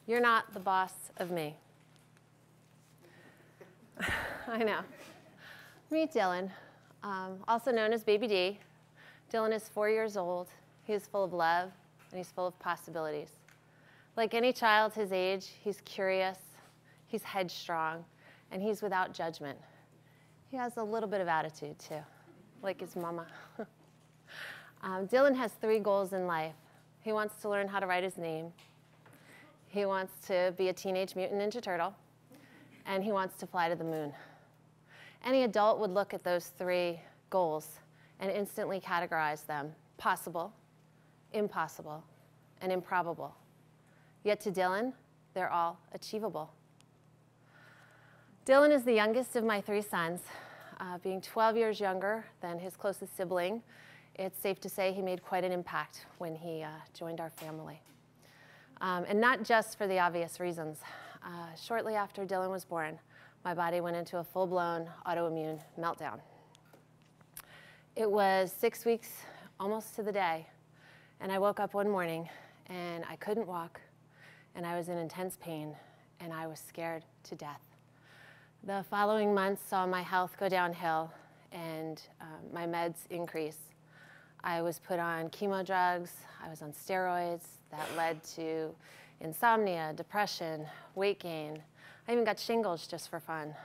You're not the boss of me. I know. Meet Dylan, also known as Baby D. Dylan is 4 years old. He is full of love, and he's full of possibilities. Like any child his age, he's curious, he's headstrong, and he's without judgment. He has a little bit of attitude, too, like his mama. Dylan has 3 goals in life. He wants to learn how to write his name. He wants to be a Teenage Mutant Ninja Turtle. And he wants to fly to the moon. Any adult would look at those 3 goals and instantly categorize them: possible, impossible, and improbable. Yet to Dylan, they're all achievable. Dylan is the youngest of my 3 sons. Being 12 years younger than his closest sibling, it's safe to say he made quite an impact when he joined our family. And not just for the obvious reasons. Shortly after Dylan was born, my body went into a full-blown autoimmune meltdown. It was 6 weeks, almost to the day, and I woke up one morning and I couldn't walk, and I was in intense pain, and I was scared to death. The following months saw my health go downhill and my meds increase. I was put on chemo drugs, I was on steroids. That led to insomnia, depression, weight gain. I even got shingles just for fun.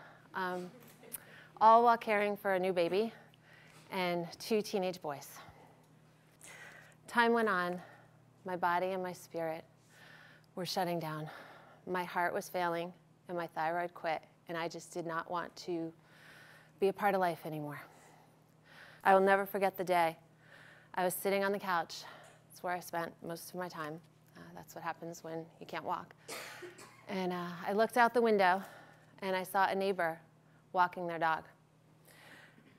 All while caring for a new baby and 2 teenage boys. Time went on, my body and my spirit were shutting down. My heart was failing and my thyroid quit, and I just did not want to be a part of life anymore. I will never forget the day. I was sitting on the couch. It's where I spent most of my time. That's what happens when you can't walk. And I looked out the window and I saw a neighbor walking their dog.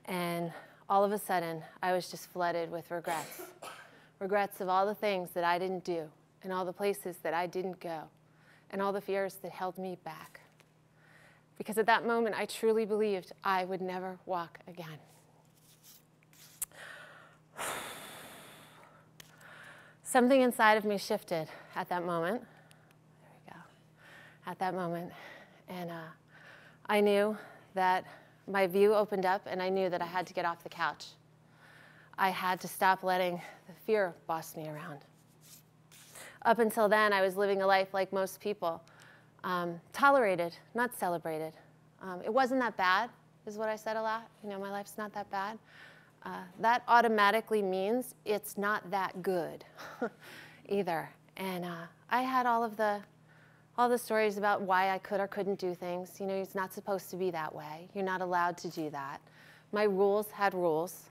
And all of a sudden, I was just flooded with regrets. Regrets of all the things that I didn't do, and all the places that I didn't go, and all the fears that held me back. Because at that moment, I truly believed I would never walk again. Something inside of me shifted at that moment. There we go. At that moment. And I knew that my view opened up, and I knew that I had to get off the couch. I had to stop letting the fear boss me around. Up until then, I was living a life like most people. Tolerated, not celebrated. It wasn't that bad, is what I said a lot. You know, my life's not that bad. That automatically means it's not that good either. And I had all the stories about why I could or couldn't do things. You know, it's not supposed to be that way. You're not allowed to do that. My rules had rules.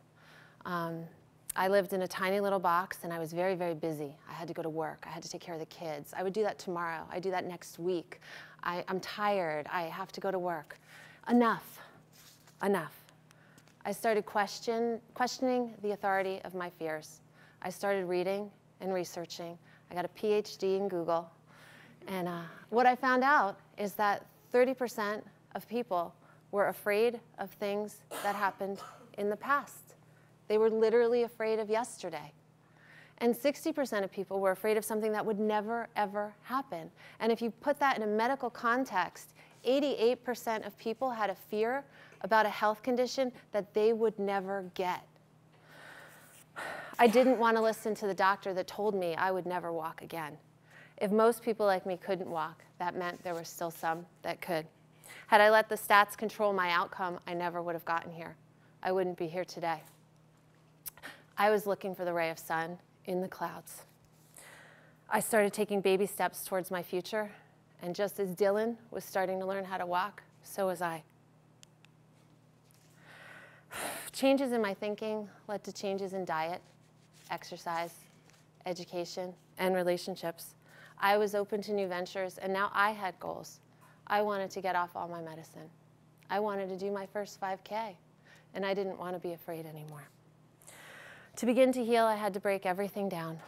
I lived in a tiny little box, and I was very, very busy. I had to go to work. I had to take care of the kids. I would do that tomorrow. I do that next week. I'm tired. I have to go to work. Enough. Enough. I started questioning the authority of my fears. I started reading and researching. I got a PhD in Google. And what I found out is that 30% of people were afraid of things that happened in the past. They were literally afraid of yesterday. And 60% of people were afraid of something that would never, ever happen. And if you put that in a medical context, 88% of people had a fear about a health condition that they would never get. I didn't want to listen to the doctor that told me I would never walk again. If most people like me couldn't walk, that meant there were still some that could. Had I let the stats control my outcome, I never would have gotten here. I wouldn't be here today. I was looking for the ray of sun in the clouds. I started taking baby steps towards my future, and just as Dylan was starting to learn how to walk, so was I. Changes in my thinking led to changes in diet, exercise, education, and relationships. I was open to new ventures, and now I had goals. I wanted to get off all my medicine. I wanted to do my first 5K, and I didn't want to be afraid anymore. To begin to heal, I had to break everything down,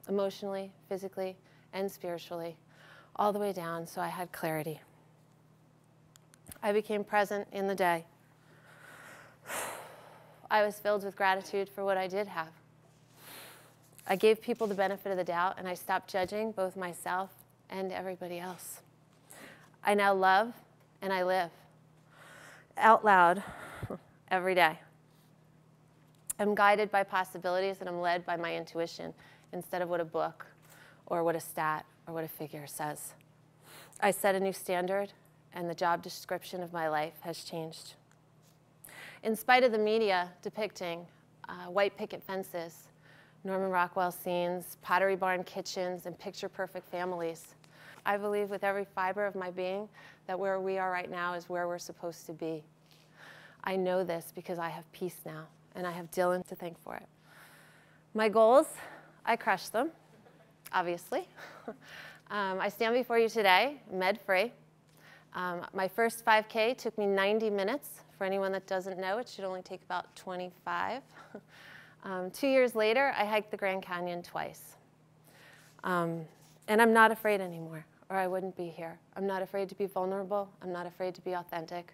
emotionally, physically, and spiritually, all the way down, so I had clarity. I became present in the day. I was filled with gratitude for what I did have. I gave people the benefit of the doubt, and I stopped judging both myself and everybody else. I now love and I live out loud every day. I'm guided by possibilities and I'm led by my intuition instead of what a book or what a stat or what a figure says. I set a new standard and the job description of my life has changed. In spite of the media depicting white picket fences, Norman Rockwell scenes, Pottery Barn kitchens, and picture-perfect families, I believe with every fiber of my being that where we are right now is where we're supposed to be. I know this because I have peace now, and I have Dylan to thank for it. My goals, I crushed them, obviously. I stand before you today, med-free. My first 5K took me 90 minutes. For anyone that doesn't know, it should only take about 25. 2 years later, I hiked the Grand Canyon twice. And I'm not afraid anymore, or I wouldn't be here. I'm not afraid to be vulnerable. I'm not afraid to be authentic.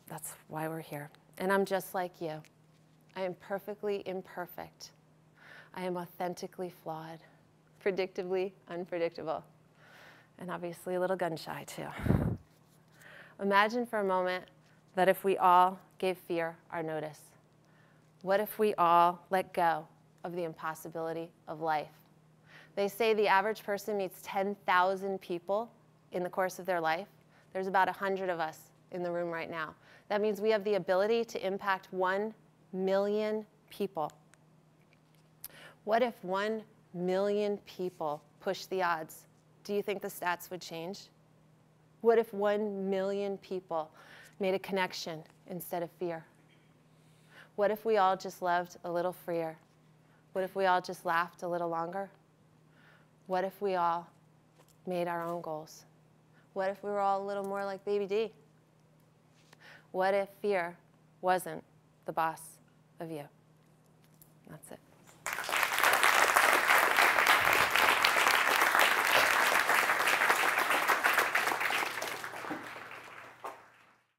That's why we're here. And I'm just like you. I am perfectly imperfect. I am authentically flawed, predictably unpredictable, and obviously a little gun-shy too. Imagine for a moment that if we all gave fear our notice. What if we all let go of the impossibility of life? They say the average person meets 10,000 people in the course of their life. There's about 100 of us in the room right now. That means we have the ability to impact 1 million people. What if 1 million people pushed the odds? Do you think the stats would change? What if 1 million people made a connection instead of fear? What if we all just loved a little freer? What if we all just laughed a little longer? What if we all made our own goals? What if we were all a little more like Baby D? What if fear wasn't the boss of you? That's it.